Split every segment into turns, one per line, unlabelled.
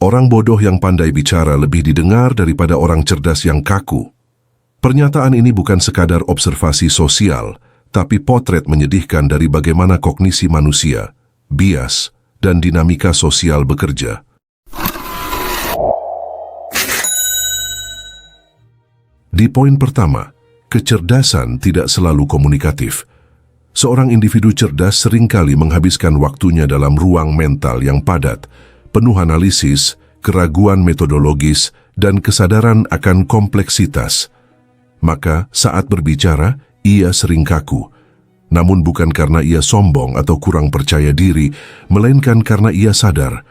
Orang bodoh yang pandai bicara lebih didengar daripada orang cerdas yang kaku. Pernyataan ini bukan sekadar observasi sosial, tapi potret menyedihkan dari bagaimana kognisi manusia, bias, dan dinamika sosial bekerja. Di poin pertama, kecerdasan tidak selalu komunikatif. Seorang individu cerdas seringkali menghabiskan waktunya dalam ruang mental yang padat, penuh analisis, keraguan metodologis, dan kesadaran akan kompleksitas. Maka saat berbicara, ia sering kaku. Namun bukan karena ia sombong atau kurang percaya diri, melainkan karena ia sadar,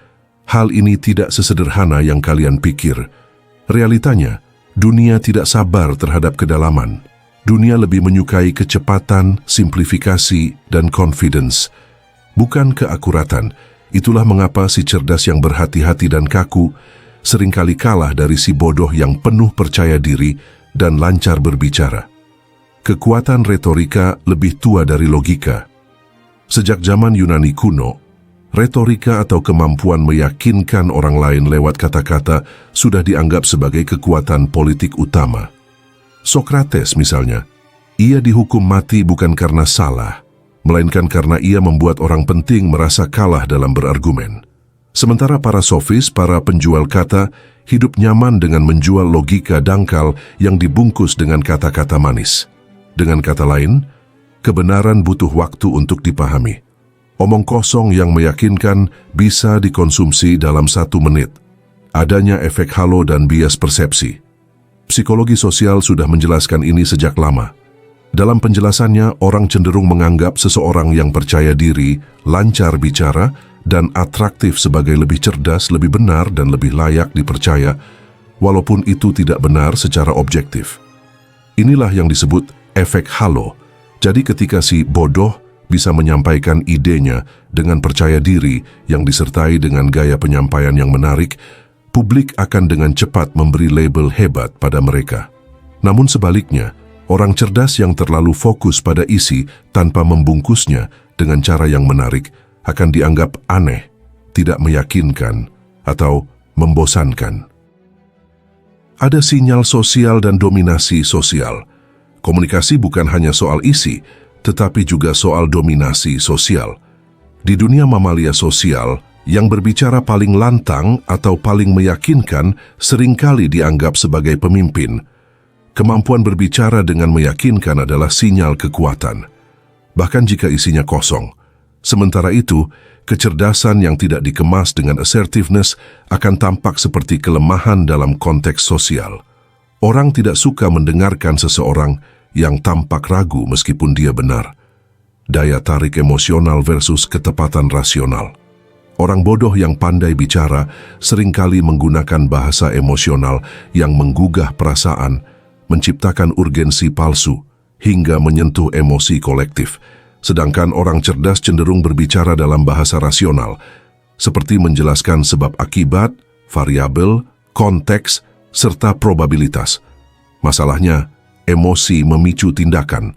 hal ini tidak sesederhana yang kalian pikir. Realitanya, dunia tidak sabar terhadap kedalaman. Dunia lebih menyukai kecepatan, simplifikasi, dan confidence. Bukan keakuratan. Itulah mengapa si cerdas yang berhati-hati dan kaku seringkali kalah dari si bodoh yang penuh percaya diri dan lancar berbicara. Kekuatan retorika lebih tua dari logika. Sejak zaman Yunani kuno, retorika atau kemampuan meyakinkan orang lain lewat kata-kata sudah dianggap sebagai kekuatan politik utama. Sokrates misalnya, ia dihukum mati bukan karena salah, melainkan karena ia membuat orang penting merasa kalah dalam berargumen. Sementara para sofis, para penjual kata, hidup nyaman dengan menjual logika dangkal yang dibungkus dengan kata-kata manis. Dengan kata lain, kebenaran butuh waktu untuk dipahami. Omong kosong yang meyakinkan bisa dikonsumsi dalam 1 menit. Adanya efek halo dan bias persepsi. Psikologi sosial sudah menjelaskan ini sejak lama. Dalam penjelasannya, orang cenderung menganggap seseorang yang percaya diri, lancar bicara, dan atraktif sebagai lebih cerdas, lebih benar, dan lebih layak dipercaya, walaupun itu tidak benar secara objektif. Inilah yang disebut efek halo. Jadi ketika si bodoh bisa menyampaikan idenya dengan percaya diri yang disertai dengan gaya penyampaian yang menarik, publik akan dengan cepat memberi label hebat pada mereka. Namun sebaliknya, orang cerdas yang terlalu fokus pada isi tanpa membungkusnya dengan cara yang menarik akan dianggap aneh, tidak meyakinkan, atau membosankan. Ada sinyal sosial dan dominasi sosial. Komunikasi bukan hanya soal isi, tetapi juga soal dominasi sosial. Di dunia mamalia sosial, yang berbicara paling lantang atau paling meyakinkan seringkali dianggap sebagai pemimpin. Kemampuan berbicara dengan meyakinkan adalah sinyal kekuatan, bahkan jika isinya kosong. Sementara itu, kecerdasan yang tidak dikemas dengan assertiveness akan tampak seperti kelemahan dalam konteks sosial. Orang tidak suka mendengarkan seseorang yang tampak ragu meskipun dia benar. Daya tarik emosional versus ketepatan rasional. Orang bodoh yang pandai bicara seringkali menggunakan bahasa emosional yang menggugah perasaan, menciptakan urgensi palsu, hingga menyentuh emosi kolektif. Sedangkan orang cerdas cenderung berbicara dalam bahasa rasional, seperti menjelaskan sebab akibat, variabel, konteks, serta probabilitas. Masalahnya, emosi memicu tindakan,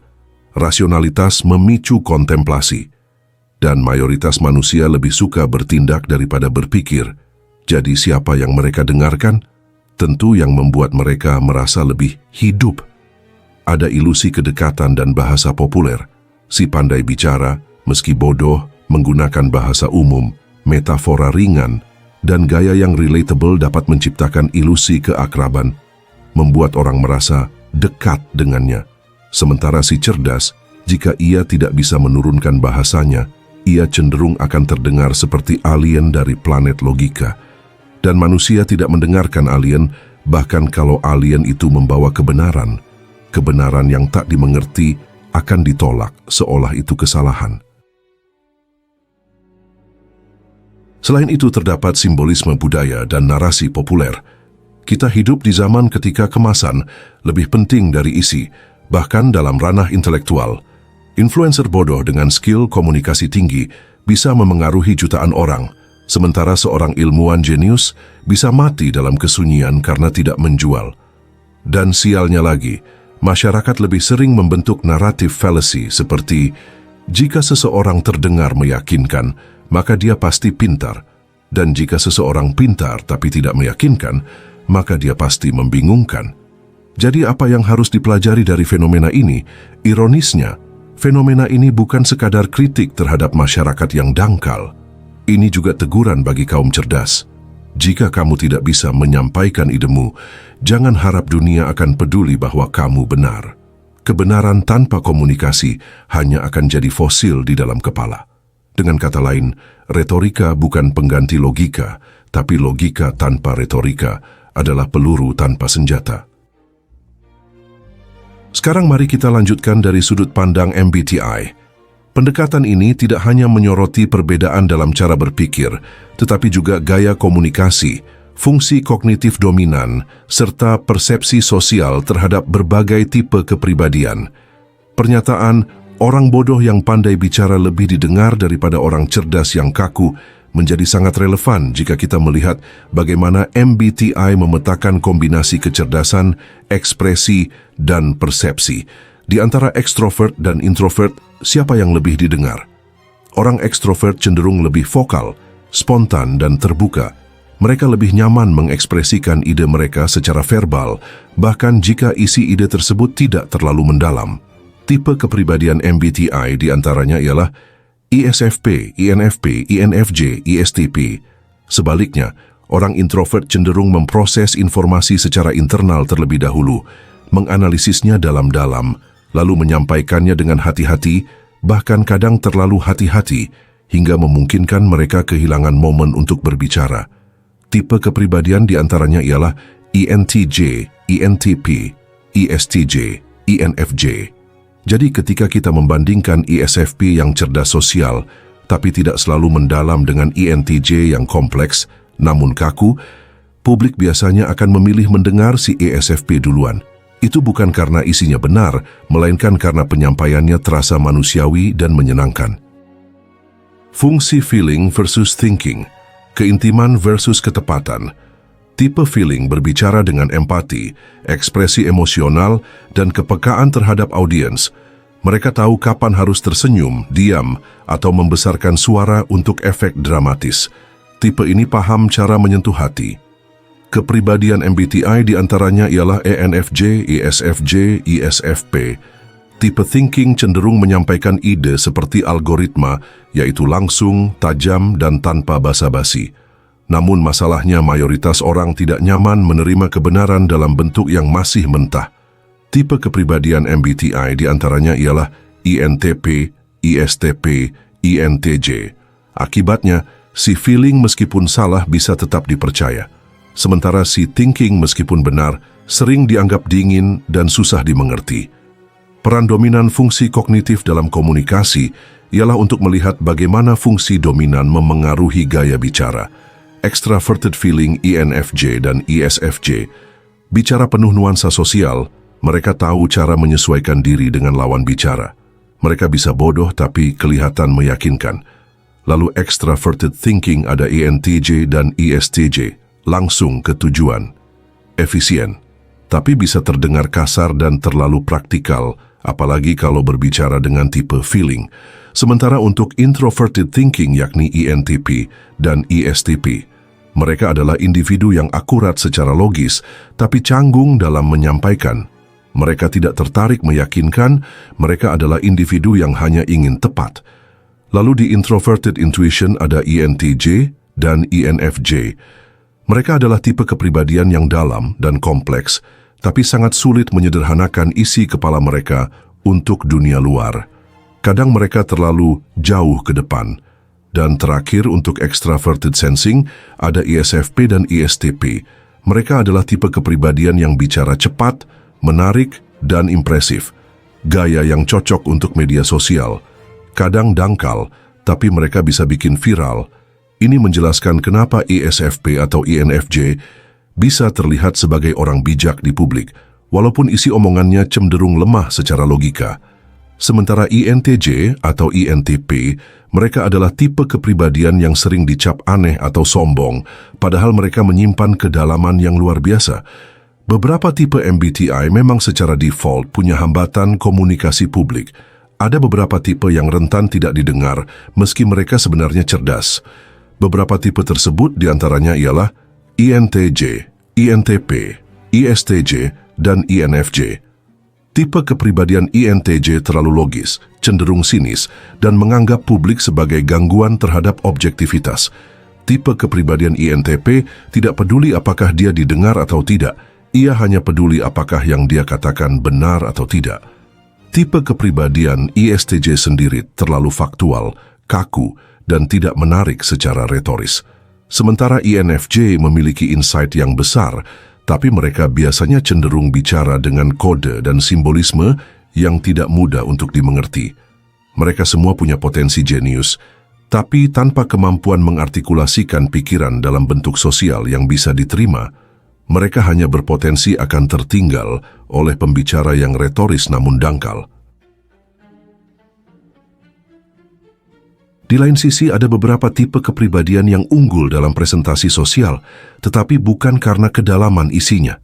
rasionalitas memicu kontemplasi. Dan mayoritas manusia lebih suka bertindak daripada berpikir. Jadi siapa yang mereka dengarkan? Tentu yang membuat mereka merasa lebih hidup. Ada ilusi kedekatan dan bahasa populer. Si pandai bicara, meski bodoh, menggunakan bahasa umum, metafora ringan, dan gaya yang relatable dapat menciptakan ilusi keakraban, membuat orang merasa dekat dengannya. Sementara si cerdas, jika ia tidak bisa menurunkan bahasanya, ia cenderung akan terdengar seperti alien dari planet logika. Dan manusia tidak mendengarkan alien, bahkan kalau alien itu membawa kebenaran. Kebenaran yang tak dimengerti akan ditolak seolah itu kesalahan. Selain itu terdapat simbolisme budaya dan narasi populer. Kita hidup di zaman ketika kemasan lebih penting dari isi, bahkan dalam ranah intelektual. Influencer bodoh dengan skill komunikasi tinggi bisa memengaruhi jutaan orang, sementara seorang ilmuwan jenius bisa mati dalam kesunyian karena tidak menjual. Dan sialnya lagi, masyarakat lebih sering membentuk naratif fallacy seperti jika seseorang terdengar meyakinkan, maka dia pasti pintar. Dan jika seseorang pintar tapi tidak meyakinkan, maka dia pasti membingungkan. Jadi apa yang harus dipelajari dari fenomena ini? Ironisnya, fenomena ini bukan sekadar kritik terhadap masyarakat yang dangkal. Ini juga teguran bagi kaum cerdas. Jika kamu tidak bisa menyampaikan idemu, jangan harap dunia akan peduli bahwa kamu benar. Kebenaran tanpa komunikasi hanya akan jadi fosil di dalam kepala. Dengan kata lain, retorika bukan pengganti logika, tapi logika tanpa retorika adalah peluru tanpa senjata. Sekarang mari kita lanjutkan dari sudut pandang MBTI. Pendekatan ini tidak hanya menyoroti perbedaan dalam cara berpikir, tetapi juga gaya komunikasi, fungsi kognitif dominan, serta persepsi sosial terhadap berbagai tipe kepribadian. Pernyataan, orang bodoh yang pandai bicara lebih didengar daripada orang cerdas yang kaku, menjadi sangat relevan jika kita melihat bagaimana MBTI memetakan kombinasi kecerdasan, ekspresi, dan persepsi. Di antara ekstrovert dan introvert, siapa yang lebih didengar? Orang ekstrovert cenderung lebih vokal, spontan, dan terbuka. Mereka lebih nyaman mengekspresikan ide mereka secara verbal, bahkan jika isi ide tersebut tidak terlalu mendalam. Tipe kepribadian MBTI di antaranya ialah ISFP, INFP, INFJ, ISTP. Sebaliknya, orang introvert cenderung memproses informasi secara internal terlebih dahulu, menganalisisnya dalam-dalam, lalu menyampaikannya dengan hati-hati, bahkan kadang terlalu hati-hati, hingga memungkinkan mereka kehilangan momen untuk berbicara. Tipe kepribadian di antaranya ialah INTJ, INTP, ISTJ, INFJ. Jadi ketika kita membandingkan ISFP yang cerdas sosial, tapi tidak selalu mendalam dengan INTJ yang kompleks, namun kaku, publik biasanya akan memilih mendengar si ISFP duluan. Itu bukan karena isinya benar, melainkan karena penyampaiannya terasa manusiawi dan menyenangkan. Fungsi feeling versus thinking, keintiman versus ketepatan. Tipe feeling berbicara dengan empati, ekspresi emosional, dan kepekaan terhadap audiens. Mereka tahu kapan harus tersenyum, diam, atau membesarkan suara untuk efek dramatis. Tipe ini paham cara menyentuh hati. Kepribadian MBTI diantaranya ialah ENFJ, ISFJ, ISFP. Tipe thinking cenderung menyampaikan ide seperti algoritma, yaitu langsung, tajam, dan tanpa basa-basi. Namun masalahnya mayoritas orang tidak nyaman menerima kebenaran dalam bentuk yang masih mentah. Tipe kepribadian MBTI diantaranya ialah INTP, ISTP, INTJ. Akibatnya, si feeling meskipun salah bisa tetap dipercaya. Sementara si thinking meskipun benar, sering dianggap dingin dan susah dimengerti. Peran dominan fungsi kognitif dalam komunikasi ialah untuk melihat bagaimana fungsi dominan memengaruhi gaya bicara. Extraverted feeling INFJ dan ISFJ bicara penuh nuansa sosial, mereka tahu cara menyesuaikan diri dengan lawan bicara. Mereka bisa bodoh tapi kelihatan meyakinkan. Lalu extraverted thinking ada INTJ dan ISTJ, langsung ke tujuan. Efisien, tapi bisa terdengar kasar dan terlalu praktikal, apalagi kalau berbicara dengan tipe feeling. Sementara untuk introverted thinking yakni INTP dan ISTP, mereka adalah individu yang akurat secara logis, tapi canggung dalam menyampaikan. Mereka tidak tertarik meyakinkan, mereka adalah individu yang hanya ingin tepat. Lalu di introverted intuition ada INTJ dan INFJ. Mereka adalah tipe kepribadian yang dalam dan kompleks, tapi sangat sulit menyederhanakan isi kepala mereka untuk dunia luar. Kadang mereka terlalu jauh ke depan. Dan terakhir untuk extraverted sensing, ada ISFP dan ISTP. Mereka adalah tipe kepribadian yang bicara cepat, menarik, dan impresif. Gaya yang cocok untuk media sosial. Kadang dangkal, tapi mereka bisa bikin viral. Ini menjelaskan kenapa ISFP atau INFJ bisa terlihat sebagai orang bijak di publik, walaupun isi omongannya cenderung lemah secara logika. Sementara INTJ atau INTP, mereka adalah tipe kepribadian yang sering dicap aneh atau sombong, padahal mereka menyimpan kedalaman yang luar biasa. Beberapa tipe MBTI memang secara default punya hambatan komunikasi publik. Ada beberapa tipe yang rentan tidak didengar, meski mereka sebenarnya cerdas. Beberapa tipe tersebut diantaranya ialah INTJ, INTP, ISTJ, dan INFJ. Tipe kepribadian INTJ terlalu logis, cenderung sinis, dan menganggap publik sebagai gangguan terhadap objektivitas. Tipe kepribadian INTP tidak peduli apakah dia didengar atau tidak, ia hanya peduli apakah yang dia katakan benar atau tidak. Tipe kepribadian ISTJ sendiri terlalu faktual, kaku, dan tidak menarik secara retoris. Sementara INFJ memiliki insight yang besar, tapi mereka biasanya cenderung bicara dengan kode dan simbolisme yang tidak mudah untuk dimengerti. Mereka semua punya potensi jenius, tapi tanpa kemampuan mengartikulasikan pikiran dalam bentuk sosial yang bisa diterima, mereka hanya berpotensi akan tertinggal oleh pembicara yang retoris namun dangkal. Di lain sisi, ada beberapa tipe kepribadian yang unggul dalam presentasi sosial, tetapi bukan karena kedalaman isinya.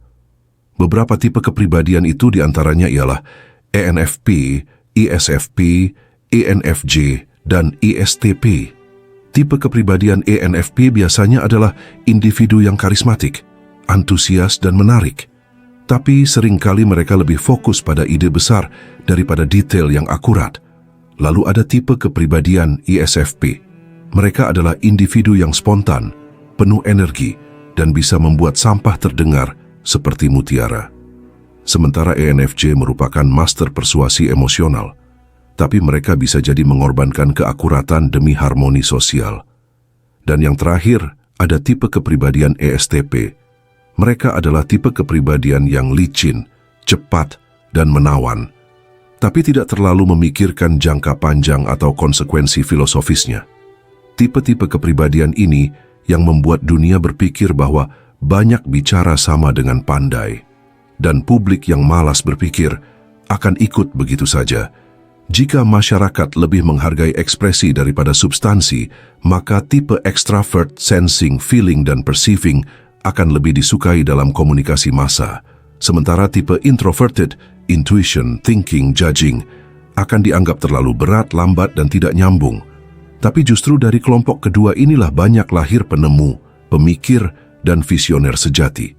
Beberapa tipe kepribadian itu diantaranya ialah ENFP, ISFP, ENFJ, dan ISTP. Tipe kepribadian ENFP biasanya adalah individu yang karismatik, antusias, dan menarik. Tapi seringkali mereka lebih fokus pada ide besar daripada detail yang akurat. Lalu ada tipe kepribadian ISFP. Mereka adalah individu yang spontan, penuh energi, dan bisa membuat sampah terdengar seperti mutiara. Sementara ENFJ merupakan master persuasi emosional, tapi mereka bisa jadi mengorbankan keakuratan demi harmoni sosial. Dan yang terakhir, ada tipe kepribadian ESTP. Mereka adalah tipe kepribadian yang licin, cepat, dan menawan, tapi tidak terlalu memikirkan jangka panjang atau konsekuensi filosofisnya. Tipe-tipe kepribadian ini yang membuat dunia berpikir bahwa banyak bicara sama dengan pandai, dan publik yang malas berpikir akan ikut begitu saja. Jika masyarakat lebih menghargai ekspresi daripada substansi, maka tipe extrovert, sensing, feeling, dan perceiving akan lebih disukai dalam komunikasi massa. Sementara tipe introverted, intuition, thinking, judging, akan dianggap terlalu berat, lambat, dan tidak nyambung. Tapi justru dari kelompok kedua inilah banyak lahir penemu, pemikir, dan visioner sejati.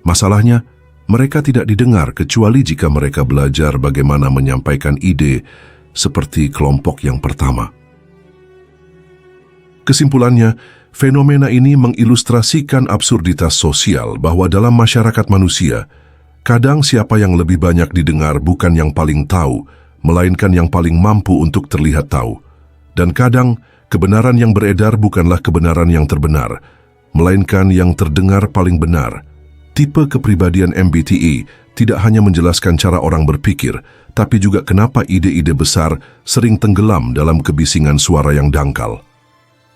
Masalahnya, mereka tidak didengar kecuali jika mereka belajar bagaimana menyampaikan ide seperti kelompok yang pertama. Kesimpulannya, fenomena ini mengilustrasikan absurditas sosial bahwa dalam masyarakat manusia, kadang siapa yang lebih banyak didengar bukan yang paling tahu, melainkan yang paling mampu untuk terlihat tahu. Dan kadang, kebenaran yang beredar bukanlah kebenaran yang terbenar, melainkan yang terdengar paling benar. Tipe kepribadian MBTI tidak hanya menjelaskan cara orang berpikir, tapi juga kenapa ide-ide besar sering tenggelam dalam kebisingan suara yang dangkal.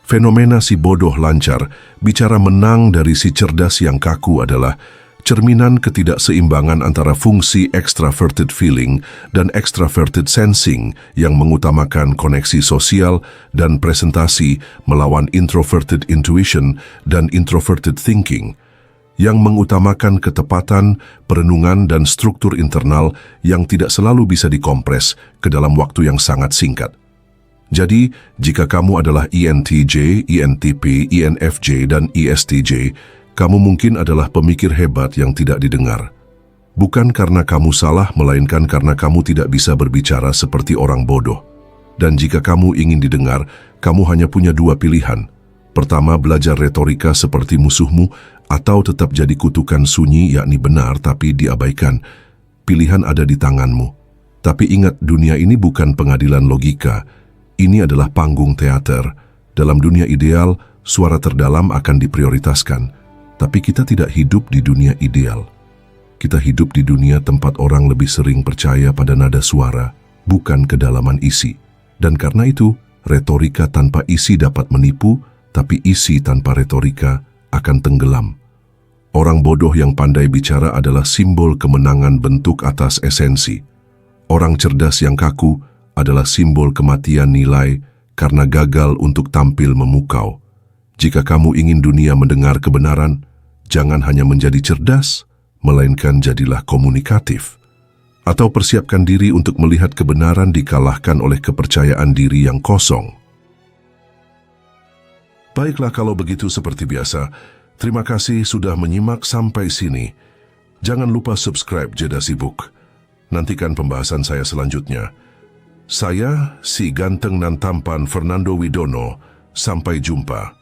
Fenomena si bodoh lancar bicara menang dari si cerdas yang kaku adalah cerminan ketidakseimbangan antara fungsi extroverted feeling dan extroverted sensing yang mengutamakan koneksi sosial dan presentasi melawan introverted intuition dan introverted thinking yang mengutamakan ketepatan, perenungan, dan struktur internal yang tidak selalu bisa dikompres ke dalam waktu yang sangat singkat. Jadi, jika kamu adalah INTJ, INTP, INFJ, dan ISTJ, kamu mungkin adalah pemikir hebat yang tidak didengar. Bukan karena kamu salah, melainkan karena kamu tidak bisa berbicara seperti orang bodoh. Dan jika kamu ingin didengar, kamu hanya punya dua pilihan. Pertama, belajar retorika seperti musuhmu, atau tetap jadi kutukan sunyi, yakni benar tapi diabaikan. Pilihan ada di tanganmu. Tapi ingat, dunia ini bukan pengadilan logika. Ini adalah panggung teater. Dalam dunia ideal, suara terdalam akan diprioritaskan. Tapi kita tidak hidup di dunia ideal. Kita hidup di dunia tempat orang lebih sering percaya pada nada suara, bukan kedalaman isi. Dan karena itu, retorika tanpa isi dapat menipu, tapi isi tanpa retorika akan tenggelam. Orang bodoh yang pandai bicara adalah simbol kemenangan bentuk atas esensi. Orang cerdas yang kaku adalah simbol kematian nilai karena gagal untuk tampil memukau. Jika kamu ingin dunia mendengar kebenaran, jangan hanya menjadi cerdas, melainkan jadilah komunikatif. Atau persiapkan diri untuk melihat kebenaran dikalahkan oleh kepercayaan diri yang kosong. Baiklah kalau begitu seperti biasa. Terima kasih sudah menyimak sampai sini. Jangan lupa subscribe Jeda Sibuk. Nantikan pembahasan saya selanjutnya. Saya, si ganteng nan tampan Fernando Widono. Sampai jumpa.